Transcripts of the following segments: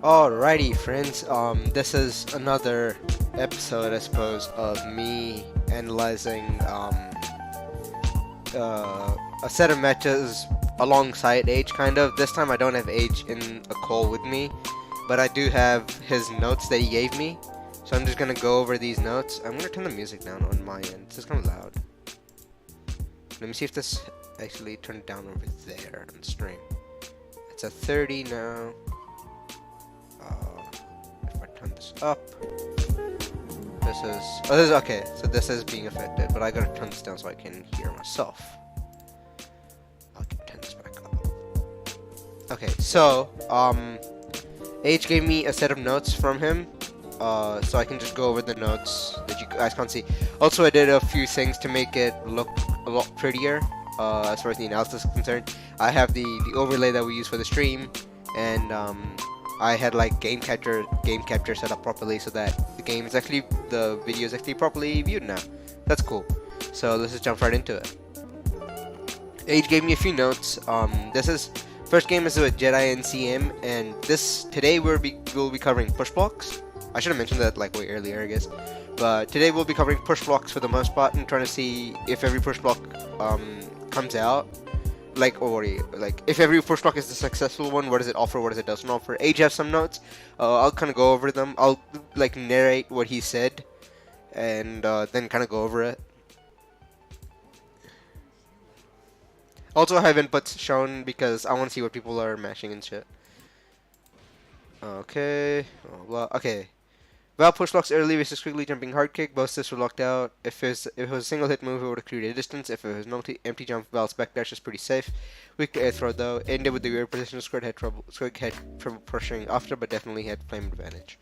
Alrighty, friends. This is another episode, I suppose, of me analyzing a set of matches alongside Age, kind of. This time I don't have Age in a call with me, but I do have his notes that he gave me. So I'm just gonna go over these notes. I'm gonna turn the music down on my end. It's kind of loud. Let me see if this actually turned down over there on the stream. It's at 30 now. If I turn this up, this is okay. So this is being affected, but I gotta turn this down so I can hear myself. I can turn this back up. Okay, so H gave me a set of notes from him, so I can just go over the notes that you guys can't see. Also, I did a few things to make it look a lot prettier. As far as the analysis is concerned, I have the overlay that we use for the stream, and I had like game capture set up properly so that the video is actually properly viewed now. That's cool. So let's just jump right into it. Age gave me a few notes. First game is with Jedi and CM, and today we'll be covering push blocks. I should have mentioned that like way earlier, I guess. But today we'll be covering push blocks for the most part and trying to see if every push block comes out. If every push block is the successful one, what does it offer, what does it doesn't offer. Age has some notes. I'll kind of go over them. I'll like narrate what he said, and then kind of go over it. Also, I have inputs shown because I want to see what people are mashing and shit. Okay. Okay. Val push blocks early versus quickly jumping hard kick. Both this were locked out. If it was a single hit move, it would have created distance. If it was no empty jump, Val's backdash is pretty safe. Weak to air throw though. Ended with the weird position. Squid had trouble pushing after, but definitely had flame advantage.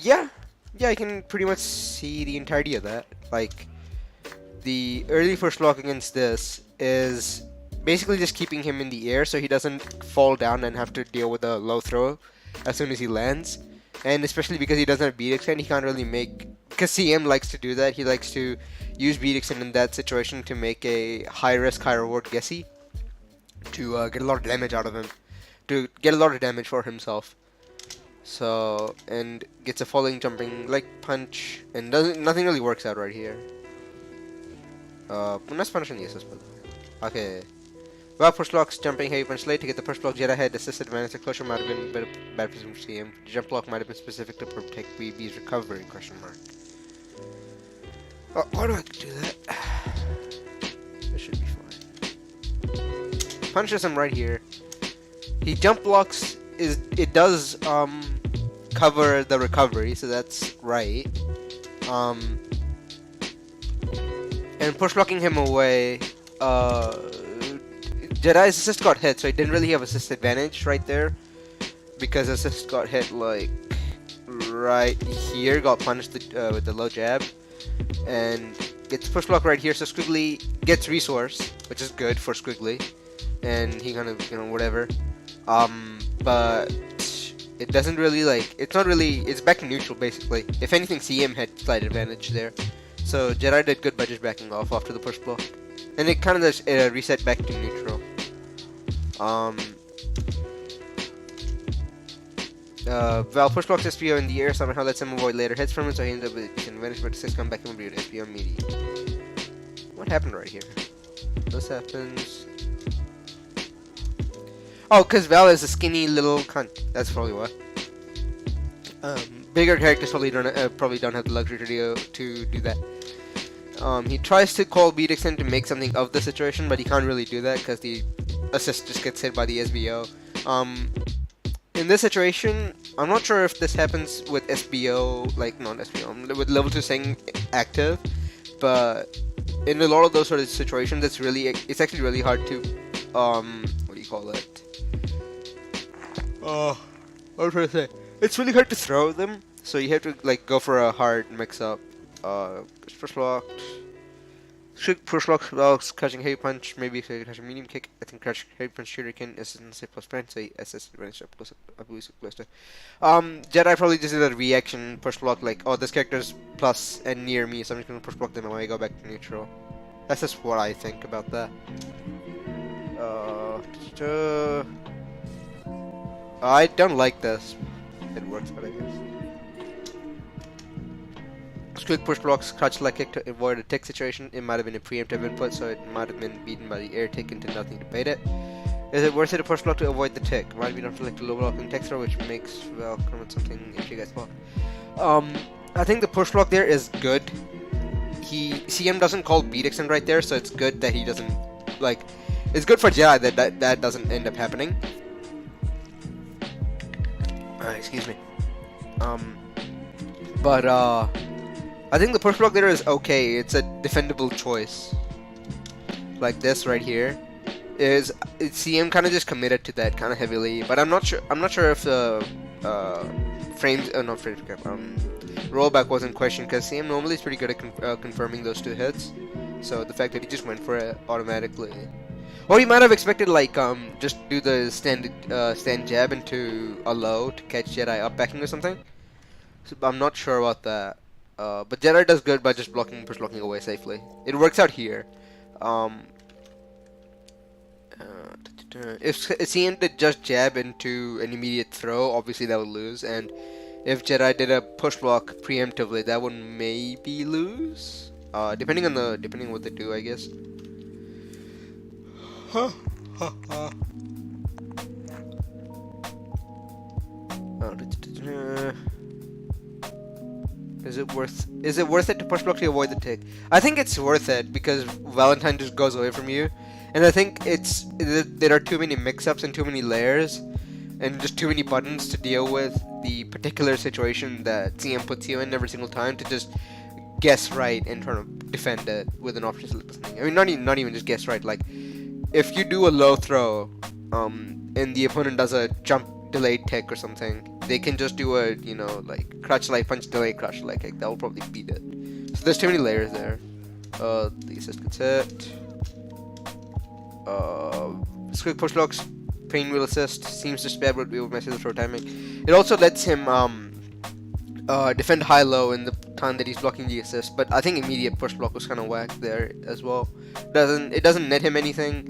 Yeah, I can pretty much see the entirety of that. Like, the early push block against this is basically just keeping him in the air so he doesn't fall down and have to deal with a low throw as soon as he lands. And especially because he doesn't have beat extend, he can't really make... Because CM likes to do that. He likes to use beat extend in that situation to make a high risk, high reward Gessie. To get a lot of damage out of him. To get a lot of damage for himself. So, and gets a falling, jumping, like punch. And nothing really works out right here. Let's punish on the assist, by the way. Okay. Well, push blocks, jumping heavy punch late to get the push block. Jedi had assist advantage. The closure might have been bad position for CM. The jump block might have been specific to protect BB's recovery? Question mark. Oh, why do I have to do that? This should be fine. Punishes him right here. He jump blocks it does cover the recovery, so that's right. And push blocking him away. Jedi's assist got hit, so he didn't really have assist advantage right there. Because assist got hit, like, right here. Got punished with the low jab. And gets push block right here, so Squiggly gets resource, which is good for Squiggly. And he kind of, whatever. But it doesn't really, like, it's back to neutral, basically. If anything, CM had slight advantage there. So Jedi did good by just backing off after the push block. And it kind of just reset back to neutral. Val push blocks SPO in the air, somehow lets him avoid later hits from it, so he ends up with an advantage, but 6 come back and with SPO immediate. What happened right here? This happens... Oh, because Val is a skinny little cunt. That's probably why. Bigger characters probably don't have the luxury to do that. He tries to call beat extend to make something of the situation, but he can't really do that because the assist just gets hit by the SBO. In this situation, I'm not sure if this happens with SBO, like not SBO, with level 2 saying active, but in a lot of those sort of situations, it's actually really hard to, what do you call it? What was I trying to say? It's really hard to throw them, so you have to like go for a hard mix-up. Push block. Push blocks, catching heavy punch, maybe catching medium kick. I think catching heavy punch shooter can assist plus print, say assist advantage plus close to. Jedi probably just did a reaction push block like, oh, this character's plus and near me, so I'm just gonna push block them away, go back to neutral. That's just what I think about that. I don't like this. It works, but I guess. Quick push blocks, crouch like kick to avoid a tick situation. It might have been a preemptive input, so it might have been beaten by the air tick into nothing to bait it. Is it worth it to push block to avoid the tick? Might be not to select a low blocking tick throw, which makes, well, come with something if you guys block. I think the push block there is good. CM doesn't call beat extend right there, so it's good that he doesn't, like, it's good for Jedi that doesn't end up happening. Excuse me. But I think the push block there is okay. It's a defendable choice. Like this right here is CM kind of just committed to that kind of heavily, but I'm not sure if the rollback was in question, because CM normally is pretty good at confirming those two hits. So the fact that he just went for it automatically, or he might have expected like just do the stand jab into a low to catch Jedi up backing or something. So I'm not sure about that. But Jedi does good by just push blocking away safely. It works out here. If CM did just jab into an immediate throw, obviously that would lose, and if Jedi did a push block preemptively, that would maybe lose. Depending on what they do, I guess. Is it worth it to push block to avoid the tick? I think it's worth it because Valentine just goes away from you, and I think there are too many mix-ups and too many layers, and just too many buttons to deal with the particular situation that CM puts you in every single time to just guess right and try to defend it with an option select or something. I mean, not even just guess right. Like, if you do a low throw, and the opponent does a jump delayed tick or something, they can just do a, like crutch light punch delay crutch light kick. That will probably beat it. So there's too many layers there. The assist gets hit. Quick push blocks, pain wheel assist seems to spare, but we will mess with the throw timing. It also lets him defend high low in the time that he's blocking the assist. But I think immediate push block was kind of whack there as well. It doesn't net him anything.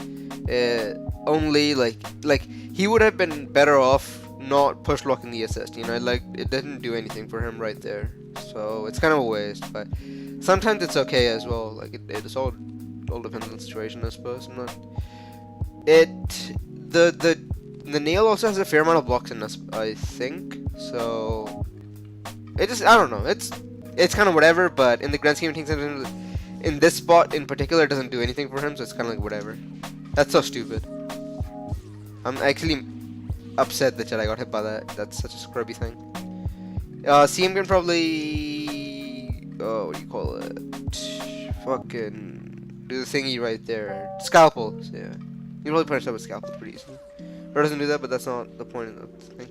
Only like he would have been better off not push blocking the assist, like it didn't do anything for him right there, so it's kind of a waste. But sometimes it's okay as well. Like it's all depends on the situation, I suppose. The nail also has a fair amount of blocks in this, I think, so I don't know, it's kind of whatever. But in the grand scheme of things, in this spot in particular, it doesn't do anything for him, so it's kind of like whatever. That's so stupid. I'm actually upset that Jedi got hit by that. That's such a scrubby thing. CM can probably... what do you call it? Fucking... do the thingy right there. Scalpel. So, yeah. You can probably punish that with Scalpel pretty easily. Or doesn't do that, but that's not the point of the thing.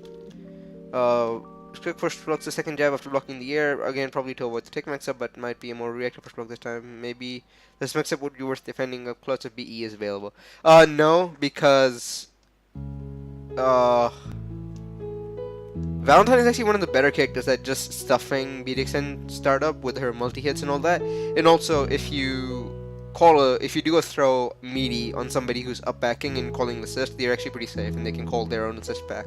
Quick push blocks the second jab after blocking the air. Again, probably to avoid the tick mix-up, but might be a more reactive push block this time. Maybe this mix-up would be worth defending up close if BE is available. No, because... Valentine is actually one of the better characters at just stuffing beat extend startup with her multi-hits and all that. And also, if you do a throw meaty on somebody who's up backing and calling an assist, they're actually pretty safe and they can call their own assist back.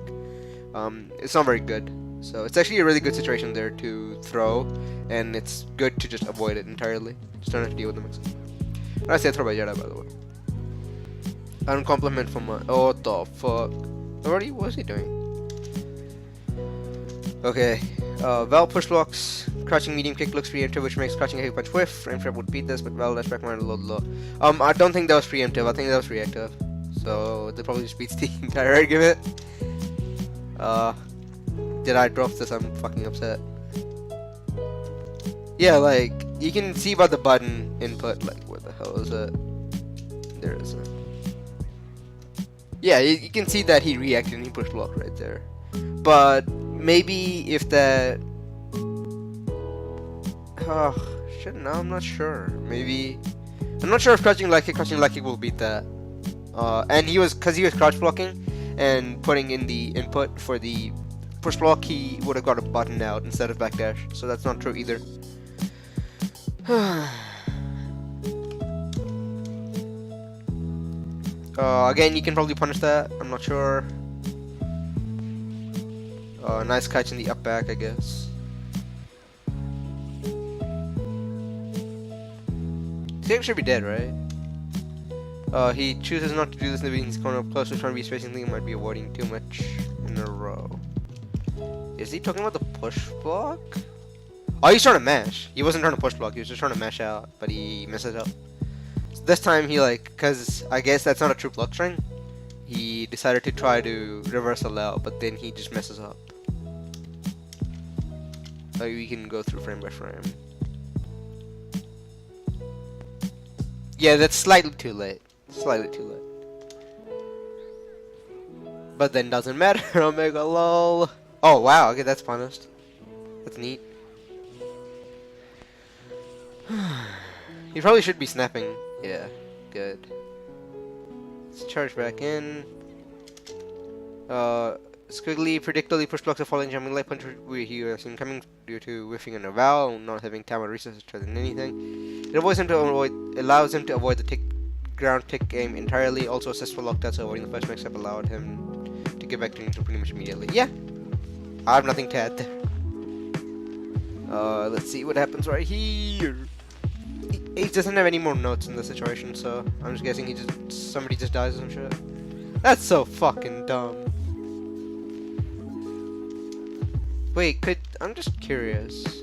It's not very good. So it's actually a really good situation there to throw, and it's good to just avoid it entirely. Just don't have to deal with the mix. I say throw by Jedi, by the way. I don't compliment from my... Oh, what the fuck? What is he doing? Okay. Val push blocks. Crouching medium kick looks preemptive, which makes crouching kick punch whiff. Frame trap would beat this, but Val let's back mine a little low. I don't think that was preemptive. I think that was reactive. So that probably just beats the entire argument. Did I drop this? I'm fucking upset. Yeah, like, you can see by the button input, like, what the hell is it? There it is. Yeah, you can see that he reacted and he pushed block right there. But maybe if that... Oh, shit, no, I'm not sure. Maybe... I'm not sure if crouching light kick will beat that. And because he was crouch blocking and putting in the input for the push block, he would have got a button out instead of backdash. So that's not true either. Again, you can probably punish that. I'm not sure. Nice catch in the up back, I guess. He should be dead, right? He chooses not to do this, leaving his corner up close to trying to be spacing. He might be avoiding too much in a row. Is he talking about the push block? Oh, he's trying to mash. He wasn't trying to push block, he was just trying to mash out, but he messes up. So this time he cause I guess that's not a true block string, he decided to try to reverse allow, but then he just messes up. So we can go through frame by frame. Yeah, that's slightly too late. Slightly too late. But then doesn't matter. Omega lol. Oh wow, okay, that's punished. That's neat. He probably should be snapping. Yeah, good. Let's charge back in. Squiggly predictably push blocks a falling jumping light punch we hear seen coming due to whiffing an avowal, not having time or resources to than anything. It allows him to avoid the ground tick aim entirely. Also assists for lockdown, so avoiding the first mix-up allowed him to get back to neutral pretty much immediately. Yeah, I have nothing to add there. Let's see what happens right here. He doesn't have any more notes in the situation, so I'm just guessing somebody just dies or some shit. That's so fucking dumb. Wait, I'm just curious.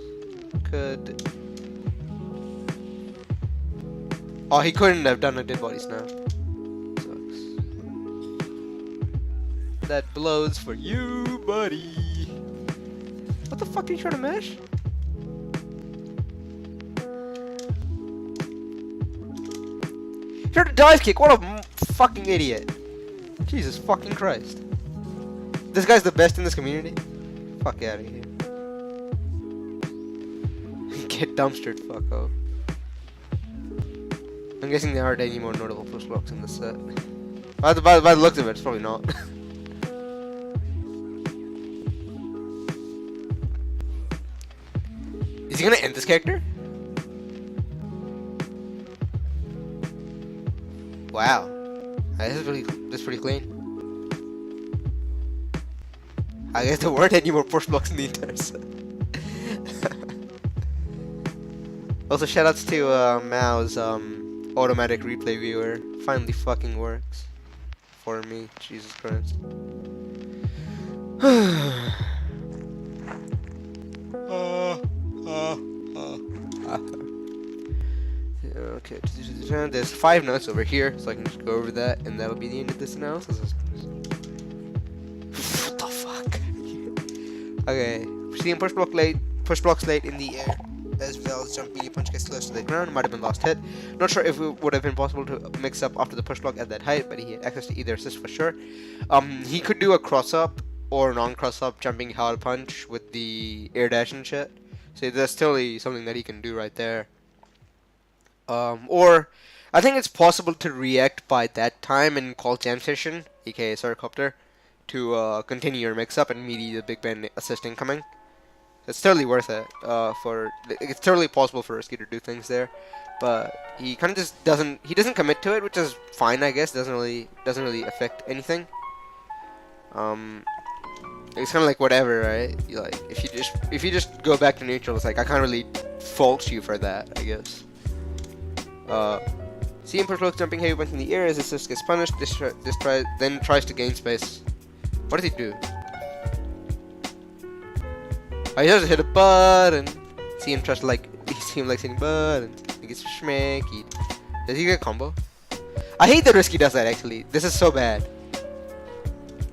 Oh, he couldn't have done a dead body snap. Sucks. That blows for you, buddy. What the fuck are you trying to mash? You tried to dive kick. What a fucking idiot. Jesus fucking Christ. This guy's the best in this community. Fuck out of here. Get dumpstered, fucko. I'm guessing there aren't any more notable push blocks in this set. By the looks of it, it's probably not. Is he gonna end this character? Wow. This is pretty clean. I guess there weren't any more push blocks in the entire set. Also, shoutouts to Mao's automatic replay viewer. Finally fucking works for me. Jesus Christ. Okay, there's 5 notes over here, so I can just go over that, and that'll be the end of this analysis. What the fuck? Okay, proceeding push blocks late in the air. As Val's jump media punch gets close to the ground, might have been last hit. Not sure if it would have been possible to mix up after the push block at that height, but he had access to either assist for sure. He could do a cross up or non-cross up jumping hard punch with the air dash and shit. So that's totally something that he can do right there. Or I think it's possible to react by that time and call jam session, aka Sarcopter, to continue your mix-up and meet the Big Ben assist incoming. It's totally worth it. It's totally possible for Risky to do things there, but he kind of just doesn't commit to it, which is fine, I guess. Doesn't really affect anything. It's kind of like whatever, right? If you just go back to neutral, it's like I can't really fault you for that, I guess. Seeing push blocks jumping heavy punch in the air as assist gets punished. Then tries to gain space. What does he do? Oh, he doesn't hit a button. See him hitting buttons. He gets schmacky. Does he get a combo? I hate that Risky does that actually. This is so bad.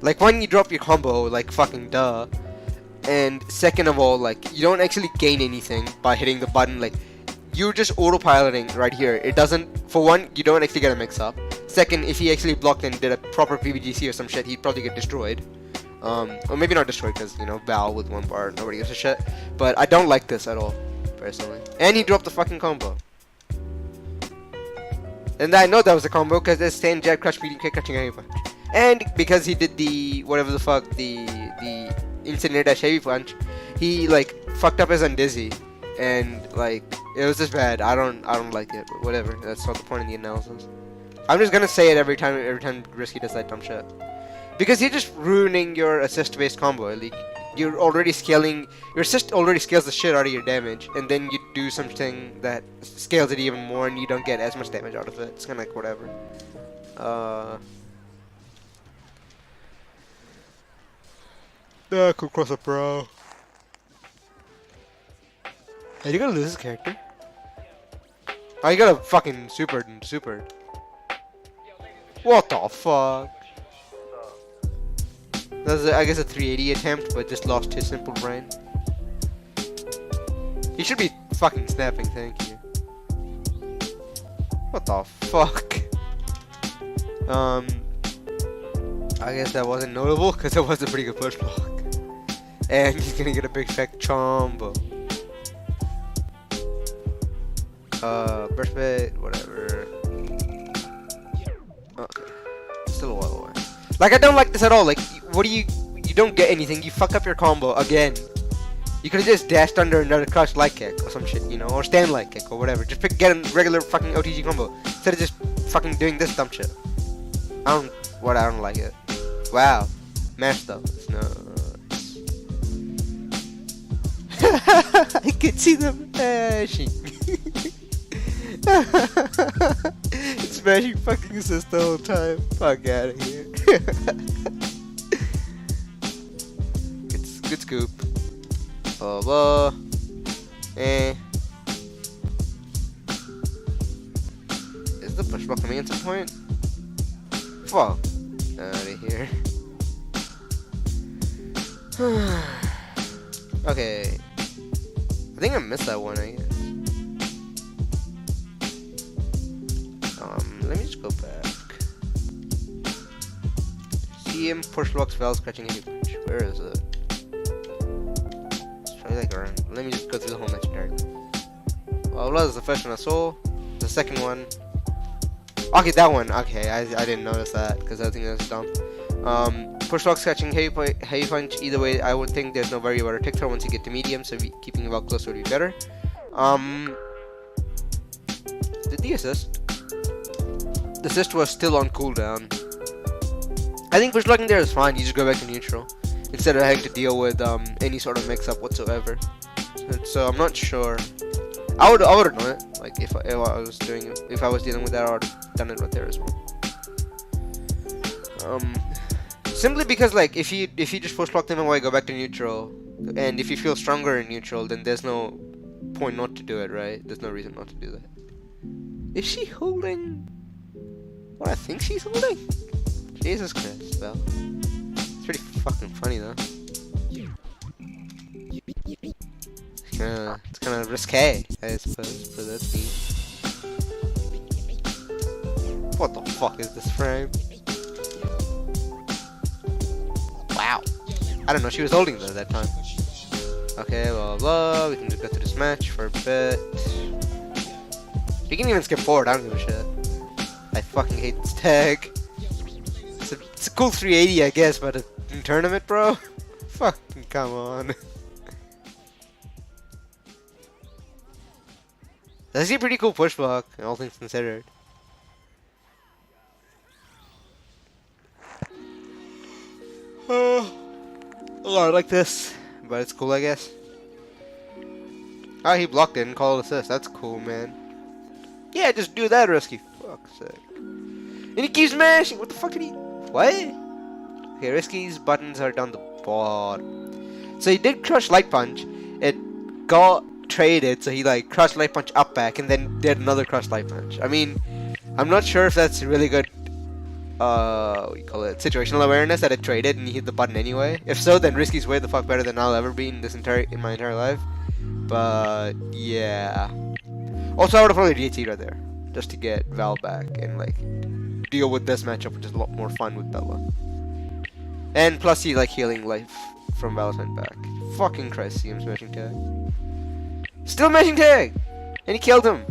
Like when you drop your combo, like fucking duh. And second of all, like you don't actually gain anything by hitting the button. Like you're just autopiloting right here. It doesn't. For one, you don't actually get a mix up. Second, if he actually blocked and did a proper PVGC or some shit, he'd probably get destroyed. Or maybe not destroyed because, you know, Val with 1 bar, nobody gives a shit. But I don't like this at all, personally. And he dropped the fucking combo. And I know that was a combo because there's stand jab crush beating kick catching heavy punch. And because he did the whatever the fuck the instant dash heavy punch, he like fucked up his undizzy. And like it was just bad. I don't like it, but whatever. That's not the point of the analysis. I'm just gonna say it every time Risky does that dumb shit. Because you're just ruining your assist-based combo. Like, you're already scaling. Your assist already scales the shit out of your damage, and then you do something that scales it even more, and you don't get as much damage out of it. It's kind of like whatever. Cool cross up, bro. Are you gonna lose this character? Oh, you got a fucking super. What the fuck? That was, I guess, a 380 attempt, but just lost his simple brain. He should be fucking snapping, thank you. What the fuck? I guess that wasn't notable, because it was a pretty good push block. And he's gonna get a big fat combo. Burst bait, whatever. Okay. Still a while away. Like, I don't like this at all. Like, what do you don't get anything. You fuck up your combo again. You could have just dashed under another crush light kick or some shit, you know, or stand light kick or whatever. Just get a regular fucking OTG combo instead of just fucking doing this dumb shit. I don't like it. Wow. Mash though. It's nuts. I can see them mashing. It's mashing fucking assist the whole time. Fuck out of here. Good scoop. Is the push block coming at some point? Fuck. Out of here. Okay. I think I missed that one, I guess. Let me just go back. See him push blocks, Val scratching any punch. Where is it? Let's try like around. Let me just go through the whole match entirely. Well, that was the first one I saw. The second one. Okay, that one. Okay, I didn't notice that because I think that's dumb. Push block, scratching, heavy punch. Either way, I would think there's no worry about a tick throw once you get to medium, so keeping it well close would be better. Did the assist? The assist was still on cooldown. I think push blocking there is fine. You just go back to neutral instead of having to deal with any sort of mix-up whatsoever. So I'm not sure. I would have done it. Like if I was dealing with that, I would have done it right there as well. Simply because like if you just push block them away, go back to neutral, and if you feel stronger in neutral, then there's no point not to do it, right? There's no reason not to do that. Is she holding what I think she's holding? Jesus Christ, well, it's pretty fucking funny though. It's kind of risque, I suppose, but that's neat. What the fuck is this frame? Wow. I don't know, she was holding though that time. Okay, blah blah, we can just go through this match for a bit. We can even skip forward, I don't give a shit. I fucking hate this tag. It's a cool 380 I guess, but in tournament, bro? Fucking come on. That's actually a pretty cool push block, all things considered. Oh, I like this, but it's cool, I guess. Oh, he blocked it and called assist. That's cool, man. Yeah, just do that, Risky. Fuck's sake. And he keeps mashing. What the fuck did he? What? Okay, Risky's buttons are down the bottom. So he did crush Light Punch. It got traded, so he like crushed Light Punch up back and then did another crush Light Punch. I mean, I'm not sure if that's really good. What do you call it? Situational awareness that it traded and he hit the button anyway. If so, then Risky's way the fuck better than I'll ever be in my entire life. But yeah. Also, I would have probably DH'd right there just to get Val back and like deal with this matchup, which is a lot more fun with Bella. And plus, he like healing life from Valentine back. Fucking Christ, see him smashing tag. Still mashing tag, and he killed him.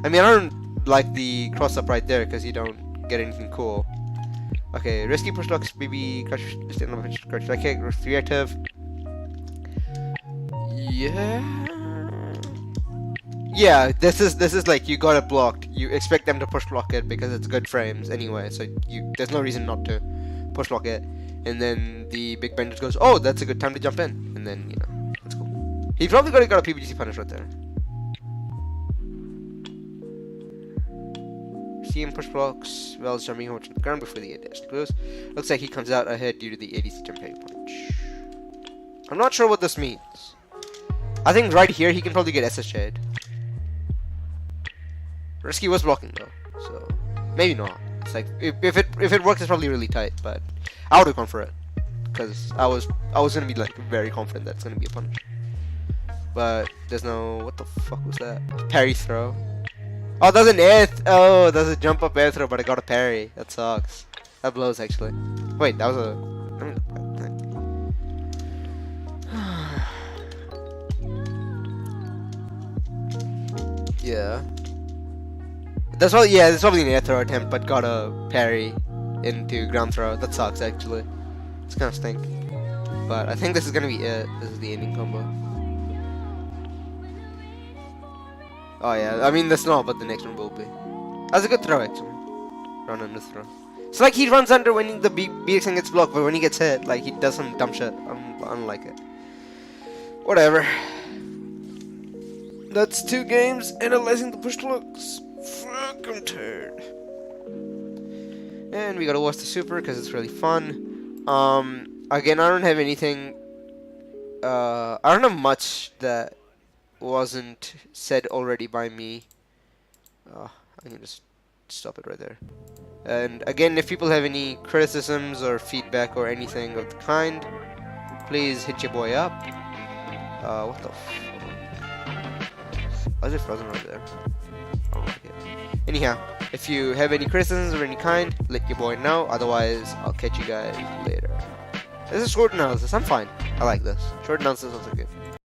I mean, I don't like the cross up right there because you don't get anything cool. Okay, risky push blocks, BB, crush, stand up, crush, like kick, reactive. Yeah, this is like you got it blocked. You expect them to push block it because it's good frames anyway, so there's no reason not to push block it. and then the big Ben just goes, "Oh, that's a good time to jump in," and then that's cool. He probably got a PBGC punish right there. See him push blocks while jumping on the ground before the dash goes. Looks like he comes out ahead due to the ADC jump heavy punch. I'm not sure what this means. I think right here he can probably get SSJ'd. Risky was blocking though, so maybe not. It's like if it works, it's probably really tight, but I would have gone for it because I was gonna be like very confident that's gonna be a punish. But there's no, what the fuck was that? Parry throw. Oh, that's an air. Oh, that's a jump up air throw, but I got a parry. That sucks. That blows actually. Wait, that was a. Yeah. That's probably an air throw attempt, but got a parry into ground throw. That sucks actually. It's kind of stink. But I think this is gonna be it. This is the ending combo. Oh yeah, I mean that's not, but the next one will be. That's a good throw actually. Run under throw. It's like he runs under when the BXN gets blocked, but when he gets hit, like he does some dumb shit. I don't like it. Whatever. That's 2 games analyzing the push looks. Fuck, I'm tired. And we gotta watch the super because it's really fun. Again, I don't have anything. I don't have much that wasn't said already by me. I can just stop it right there. And again, if people have any criticisms or feedback or anything of the kind, please hit your boy up. What the f... Why is it frozen right there? I don't like it. Anyhow, if you have any criticisms of any kind, let your boy know. Otherwise, I'll catch you guys later. This is short analysis. I'm fine. I like this. Short analysis is also good.